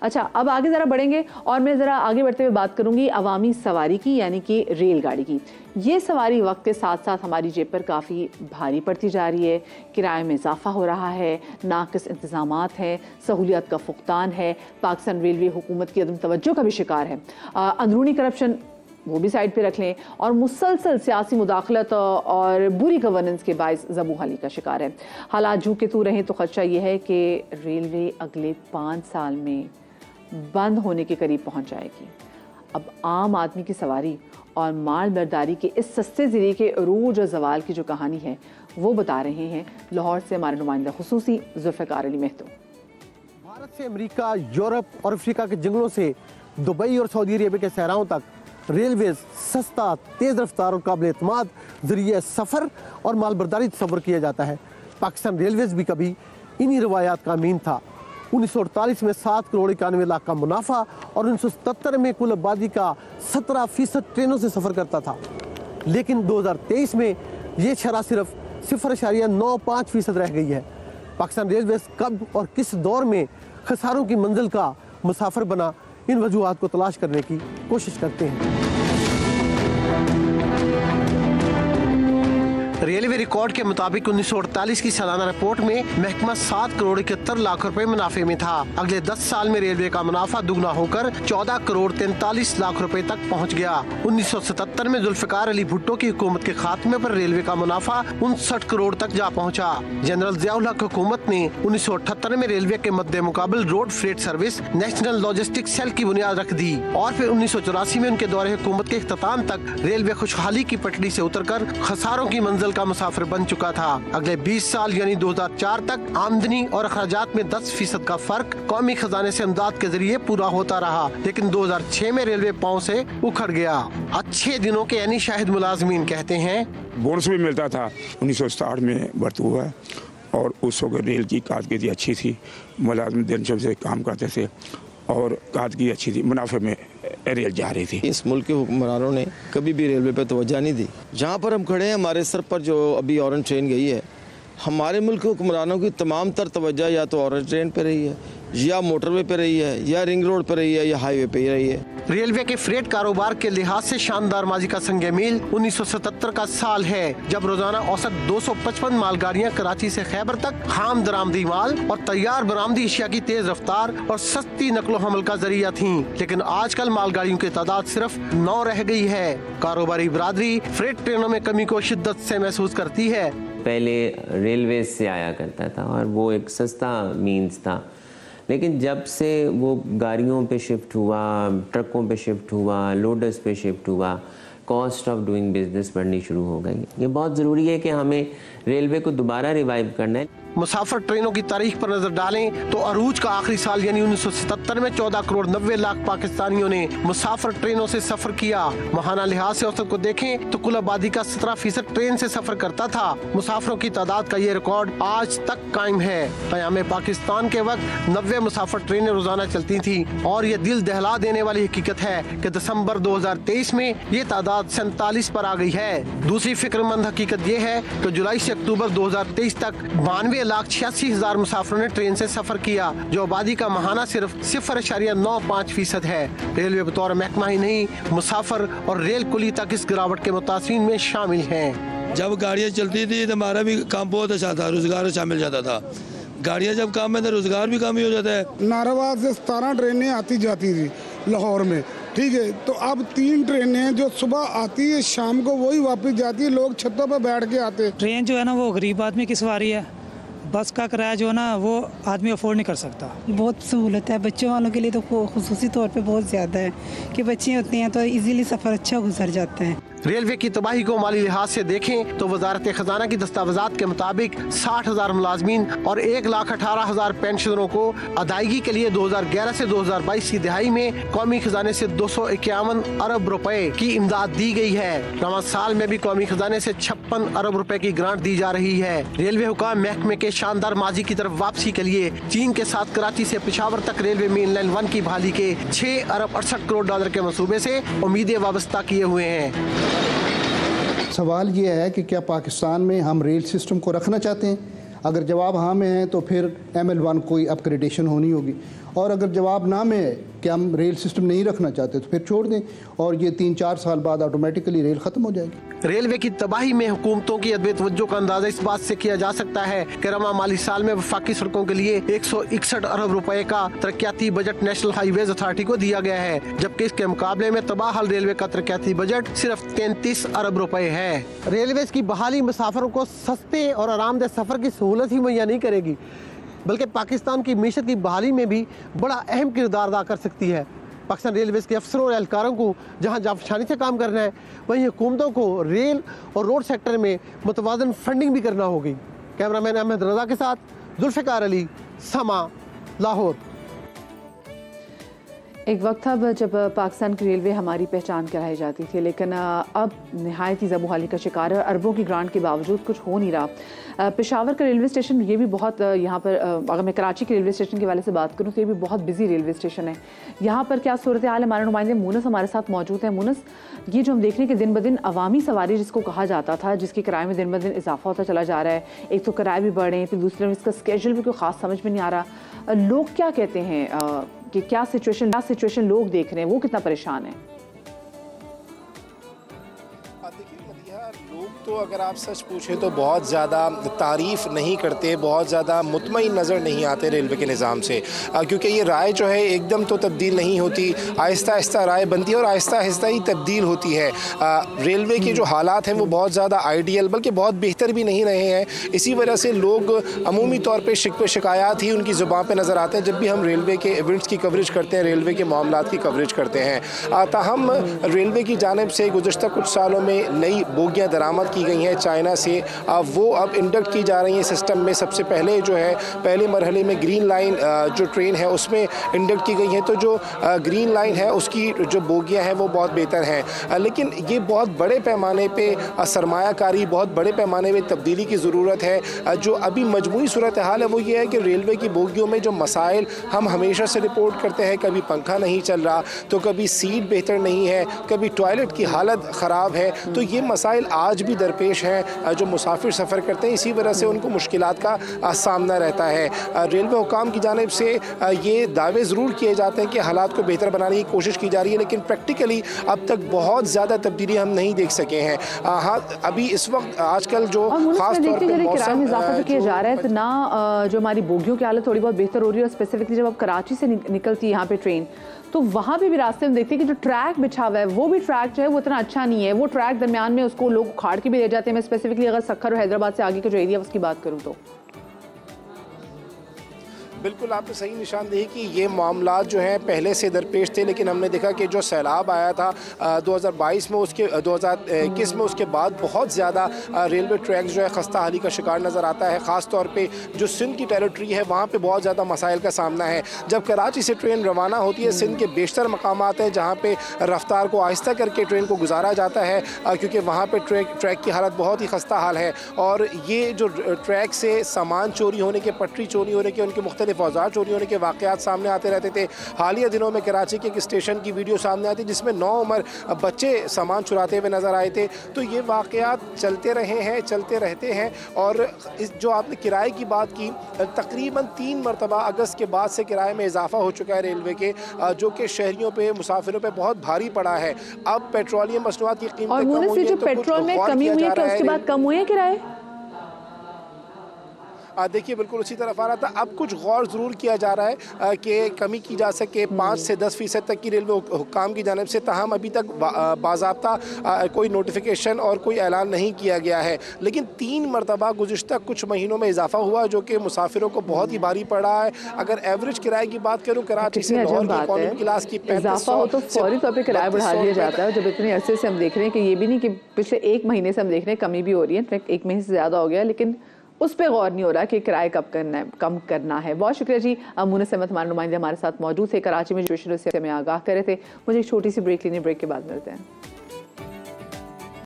अच्छा, अब आगे ज़रा बढ़ेंगे और मैं ज़रा आगे बढ़ते हुए बात करूंगी अवामी सवारी की, यानी कि रेलगाड़ी की। ये सवारी वक्त के साथ साथ हमारी जेब पर काफ़ी भारी पड़ती जा रही है। किराए में इजाफा हो रहा है, नाक़िस इंतज़ामात हैं, सहूलियत का फुकदान है, पाकिस्तान रेलवे हुकूमत की अदम तवज्जो का भी शिकार है, अंदरूनी करप्शन वो भी साइड पे रख लें, और मुसलसल सियासी मुदाखलत और बुरी गवर्नेंस के बायस ज़बू हाली का शिकार है। हालात जू के तू रहें तो खदशा ये है कि रेलवे अगले 5 साल में बंद होने के करीब पहुंच जाएगी। अब आम आदमी की सवारी और माल बर्दारी के इस सस्ते ज़रिए के अरूज और जवाल की जो कहानी है वो बता रहे हैं लाहौर से हमारे नुमाइंदा खुसूसी जुल्फ़िकार अली महतो। भारत से अमेरिका, यूरोप और अफ्रीका के जंगलों से दुबई और सऊदी अरेबिया के सहराओं तक रेलवे सस्ता, तेज़ रफ्तार और काबिल एतमाद ज़रिए सफ़र और माल बर्दारी तस्वर किया जाता है। पाकिस्तान रेलवेज़ भी कभी इन्हीं रवायात का अमीन था। 1948 में 7 करोड़ 91 लाख का मुनाफा और 1977 में कुल आबादी का 17% ट्रेनों से सफ़र करता था। लेकिन 2023 में ये शरह सिर्फ 0.95% रह गई है। पाकिस्तान रेलवे कब और किस दौर में खसारों की मंजिल का मुसाफिर बना, इन वजूहात को तलाश करने की कोशिश करते हैं। रेलवे रिकॉर्ड के मुताबिक 1948 की सालाना रिपोर्ट में महकमा 7 करोड़ 71 लाख रुपए मुनाफे में था। अगले 10 साल में रेलवे का मुनाफा दुगना होकर 14 करोड़ 43 लाख रुपए तक पहुंच गया। 1977 में जुल्फ़िकार अली भुट्टो की हुकूमत के खात्मे पर रेलवे का मुनाफा 59 करोड़ तक जा पहुंचा। जनरल ज़ियाउल हक हुकूमत ने 1978 में रेलवे के मद्दे मुकाबल road freight service national logistic cell की बुनियाद रख दी और फिर 1984 में उनके दौरे हुकूमत के इख्तिताम तक रेलवे खुशहाली की पटड़ी से उतरकर खसारों की मंजिल का मुसाफिर बन चुका था। अगले 20 साल यानी 2004 तक आमदनी और अखराजात में 10% का फर्क कौमी खजाने से इमदाद के जरिए पूरा होता रहा, लेकिन 2006 में रेलवे पांव से उखड़ गया। अच्छे दिनों के यानी शाहिद मुलाजमीन कहते हैं बोनस भी मिलता था। 1960 में भर्ती हुआ और उस वक्त रेल की कारकर्दगी अच्छी थी, मुलाजिम दिन से काम करते थे और कारकर्दगी अच्छी थी, मुनाफे में रेल जा रही थी। इस मुल्क के हुक्मरानों ने कभी भी रेलवे पे तवज्जो नहीं दी। जहाँ पर हम खड़े हैं हमारे सर पर जो अभी ऑरेंज ट्रेन गई है, हमारे मुल्क के हुक्मरानों की तमाम तर तवज्जो या तो ऑरेंज ट्रेन पे रही है, या मोटरवे पे रही है, या रिंग रोड पे रही है, या हाईवे पे रही है। रेलवे के फ्रेट कारोबार के लिहाज से शानदार माजी का संग मील 1977 का साल है, जब रोजाना औसत 255 मालगाड़ियां कराची से खैबर तक खाम दरामदी माल और तैयार बरामदी अशिया की तेज रफ्तार और सस्ती नकलो हमल का जरिया थी। लेकिन आजकल मालगाड़ियों की तादाद सिर्फ 9 रह गई है। कारोबारी बरादरी फ्रेट ट्रेनों में कमी को शिद्दत से महसूस करती है। पहले रेलवे से आया करता था और वो एक सस्ता मीन्स था, लेकिन जब से वो गाड़ियों पे शिफ्ट हुआ, ट्रकों पे शिफ्ट हुआ, लोडर्स पे शिफ्ट हुआ, कॉस्ट ऑफ डूइंग बिजनेस बढ़नी शुरू हो गई। ये बहुत ज़रूरी है कि हमें रेलवे को दोबारा रिवाइव करना है। मुसाफिर ट्रेनों की तारीख पर नजर डालें तो अरूज का आखिरी साल यानी 1977 में 14 करोड़ 90 लाख पाकिस्तानियों ने मुसाफिर ट्रेनों से सफर किया। माहाना लिहाज से औसत को देखें तो कुल आबादी का 17% ट्रेन से सफर करता था। मुसाफिरों की तादाद का ये रिकॉर्ड आज तक कायम है। क़याम पाकिस्तान के वक्त 90 मुसाफिर ट्रेनें रोजाना चलती थी और ये दिल दहला देने वाली हकीकत है कि दिसंबर 2023 में ये तादाद 47 पर आ गई है। दूसरी फिक्रमंद हकीकत ये है कि जुलाई से अक्टूबर 2023 तक 92,86,000 मुसाफिरों ने ट्रेन से सफर किया, जो आबादी का महाना सिर्फ 0.95% है। रेलवे बतौर महकमा ही नहीं, मुसाफिर और रेल कुली तक इस गिरावट के मुतासिरीन में शामिल हैं। जब गाड़ियाँ चलती थी तो हमारा भी काम बहुत अच्छा था, रोजगार अच्छा मिल जाता था। गाड़ियाँ जब काम में तो रोजगार भी कम ही हो जाता है। नाराबाद से 17 ट्रेनें आती जाती थी लाहौर में, ठीक है, तो अब 3 ट्रेनें जो सुबह आती है शाम को वही वापस जाती है। लोग छतों पर बैठ के आते। ट्रेन जो है ना वो गरीब आदमी की सवारी है, बस का किराया जो है ना वो आदमी अफोर्ड नहीं कर सकता। बहुत सहूलत है बच्चों वालों के लिए तो खुसूसी तौर पे बहुत ज़्यादा है कि बच्चे होते हैं तो इजीली सफ़र अच्छा गुजर जाता है। रेलवे की तबाही को माली लिहाज से देखें तो वजारत खजाना की दस्तावेजात के मुताबिक 60,000 मुलाजमीन और 1,18,000 पेंशनरों को अदायगी के लिए 2011 से 2022 की दिहाई में कौमी खजाने से 251 अरब रुपए की इमदाद दी गई है। नवा साल में भी कौमी खजाने से 56 अरब रुपए की ग्रांट दी जा रही है। रेलवे हुकाम महकमे के शानदार माजी की तरफ वापसी के लिए चीन के साथ कराची से पेशावर तक रेलवे मेन लाइन 1 की बहाली के 6 अरब 68 करोड़ डॉलर के मंसूबे से उम्मीदें वाबस्ता किए हुए हैं। सवाल ये है कि क्या पाकिस्तान में हम रेल सिस्टम को रखना चाहते हैं? अगर जवाब हाँ में है तो फिर ML1 कोई अपग्रेडेशन होनी होगी और अगर जवाब ना में कि हम रेल सिस्टम नहीं रखना चाहते तो फिर छोड़ दें और ये 3-4 साल बाद ऑटोमेटिकली रेल ख़त्म हो जाएगी। रेलवे की तबाही में हुकूमतों की अदब तवज्जो का अंदाजा इस बात से किया जा सकता है कि रवा माली साल में वफाकी सड़कों के लिए 161 अरब रुपए का तरक्याती बजट नेशनल हाईवेज अथॉरिटी को दिया गया है, जबकि इसके मुकाबले में तबाहल रेलवे का तरक्याती बजट सिर्फ 33 अरब रुपए है। रेलवे की बहाली मुसाफिरों को सस्ते और आरामदेह सफर की सहूलत ही मुहैया नहीं करेगी, बल्कि पाकिस्तान की मीशत की बहाली में भी बड़ा अहम किरदार अदा कर सकती है। पाकिस्तान रेलवेज़ के अफसरों और एहलकारों को जहां जाफशानी से काम करना है, वहीं हुकूमतों को रेल और रोड सेक्टर में मुतवाज़न फंडिंग भी करना होगी। कैमरामैन अहमद रज़ा के साथ जुल्फ़िकार अली, समा, लाहौर। एक वक्त था जब पाकिस्तान की रेलवे हमारी पहचान कराई जाती थी, लेकिन अब नहायत ही ज़बूहाली का शिकार है और अरबों की ग्रांट के बावजूद कुछ हो नहीं रहा। पेशावर का रेलवे स्टेशन ये भी बहुत यहाँ पर, अगर मैं कराची के रेलवे स्टेशन के वाले से बात करूँ तो ये भी बहुत बिजी रेलवे स्टेशन है। यहाँ पर क्या सूरत हाल है, हमारे नुमाइंदे मुनस हमारे साथ मौजूद हैं। मुनस, ये जो हम देख रहे हैं कि दिन ब दिन अवामी सवारी जिसको कहा जाता था, जिसके किराए में दिन ब दिन इजाफा होता चला जा रहा है, एक तो किराए भी बढ़ रहे हैं, फिर दूसरे में इसका स्केड्यूल भी कोई ख़ास समझ में नहीं आ रहा। लोग क्या कहते हैं कि क्या सिचुएशन लोग देख रहे हैं, वो कितना परेशान है? लोग तो अगर आप सच पूछें तो बहुत ज़्यादा तारीफ़ नहीं करते, बहुत ज़्यादा मुतमईन नज़र नहीं आते रेलवे के निज़ाम से, क्योंकि ये राय जो है एकदम तो तब्दील नहीं होती, आहिस्ता आहिस्ता राय बनती है और आहिस्ता आहिस्ता ही तब्दील होती है। रेलवे के जो हालात हैं वो बहुत ज़्यादा आइडियल बल्कि बहुत बेहतर भी नहीं रहे हैं। इसी वजह से लोग अमूमी तौर पर शिकवे शिकायत ही उनकी ज़ुबान पर नज़र आते हैं जब भी हम रेलवे के इवेंट्स की कवरेज करते हैं, रेलवे के मामलात की कवरेज करते हैं। ताहम रेलवे की जानिब से गुज़श्ता कुछ सालों में नई बोगियाँ दरामद की गई हैं चाइना से, वो अब इंडक्ट की जा रही हैं सिस्टम में। सबसे पहले जो है पहले मरहले में ग्रीन लाइन जो ट्रेन है उसमें इंडक्ट की गई हैं, तो जो ग्रीन लाइन है उसकी जो बोगियां हैं वो बहुत बेहतर हैं। लेकिन ये बहुत बड़े पैमाने पे सरमायाकारी, बहुत बड़े पैमाने पे तब्दीली की ज़रूरत है। जो अभी मजमूई सूरत हाल है वो ये है कि रेलवे की बोगियों में जो मसाइल हम हमेशा से रिपोर्ट करते हैं, कभी पंखा नहीं चल रहा तो कभी सीट बेहतर नहीं है, कभी टॉयलेट की हालत ख़राब है, तो ये मसाइल आज भी दरपेश हैं जो मुसाफिर सफ़र करते हैं। इसी वजह से उनको मुश्किलात का सामना रहता है। रेलवे हुकाम की जानिब से ये दावे ज़रूर किए जाते हैं कि हालात को बेहतर बनाने की कोशिश की जा रही है, लेकिन प्रैक्टिकली अब तक बहुत ज़्यादा तब्दीली हम नहीं देख सके हैं। हाँ, अभी इस वक्त आजकल जो खास तौर पर किराए में इजाफा किया जा रहा है तो ना जो हमारी बोगियों की हालत थोड़ी बहुत बेहतर हो रही है, और स्पेसिफिकली जब अब कराची से निकलती है यहाँ पे ट्रेन, तो वहाँ पे भी रास्ते में देखते हैं कि जो ट्रैक बिछा हुआ है वो भी ट्रैक जो है वो इतना अच्छा नहीं है। वो ट्रैक दरमियान में उसको लोग उखाड़ के भी ले जाते हैं। मैं स्पेसिफिकली अगर सक्खर और हैदराबाद से आगे का जो एरिया उसकी बात करूँ तो बिल्कुल आपने सही निशानदेही की। ये मामलात जो हैं पहले से दरपेश थे, लेकिन हमने देखा कि जो सैलाब आया था 2022 में, उसके 2021 में, उसके बाद बहुत ज़्यादा रेलवे ट्रैक जो है खस्ता हाली का शिकार नज़र आता है। ख़ास तौर पे जो सिंध की टेरिटरी है वहाँ पे बहुत ज़्यादा मसाइल का सामना है। जब कराची से ट्रेन रवाना होती है, सिंध के बेशतर मकामात हैं जहाँ पे रफ्तार को आहिस्ता करके ट्रेन को गुजारा जाता है, क्योंकि वहाँ पर ट्रैक की हालत बहुत ही खस्ता हाल है। और ये जो ट्रैक से सामान चोरी होने के, पटरी चोरी होने के, उनके मुख्तलिफ औजार चोरी होने के वाक़यात सामने आते रहते थे। हालिया दिनों में कराची के एक स्टेशन की वीडियो सामने आई थी जिसमें 9 उम्र बच्चे सामान चुराते हुए नज़र आए थे। तो ये वाक़यात चलते रहे हैं, चलते रहते हैं। और इस जो आपने किराए की बात की, तकरीबन 3 मरतबा अगस्त के बाद से किराए में इजाफा हो चुका है रेलवे के, जो कि शहरियों पे, मुसाफिरों पे बहुत भारी पड़ा है। अब पेट्रोलियम मसनूआत की कीमतें कम हुई हैं, तो पेट्रोल में कमी हुई है, उसके बाद कम हुए हैं किराए। देखिए बिल्कुल उसी तरफ आ रहा था। अब कुछ गौर ज़रूर किया जा रहा है कि कमी की जा सके 5 से 10% तक की रेलवे हुकाम की जानिब से। ताहम अभी तक बाज़ाब्ता कोई नोटिफिकेशन और कोई ऐलान नहीं किया गया है, लेकिन 3 मरतबा गुज़िश्ता कुछ महीनों में इजाफा हुआ जो कि मुसाफिरों को बहुत ही भारी पड़ा है। अगर एवरेज किराए की बात करूँ कराची से लाहौर की इकोनॉमी क्लास की इजाफा हो तो फौरी तौर पर किराया बढ़ा दिया जाता है। जब इतने अरसे से हम देख रहे हैं कि ये भी नहीं कि पिछले 1 महीने से हम देख रहे हैं कमी भी हो रही है, इनफैक्ट 1 महीने से ज़्यादा हो गया, लेकिन उस पर गौर नहीं हो रहा कि किराए कम करना है। बहुत शुक्रिया जी। मुनस अहमद हमारे नुमाइंदे हमारे साथ मौजूद थे, कराची में सिचुएशन से हमें आगाह कर रहे थे। मुझे एक छोटी सी ब्रेक लेनी, ब्रेक के बाद मिलते हैं।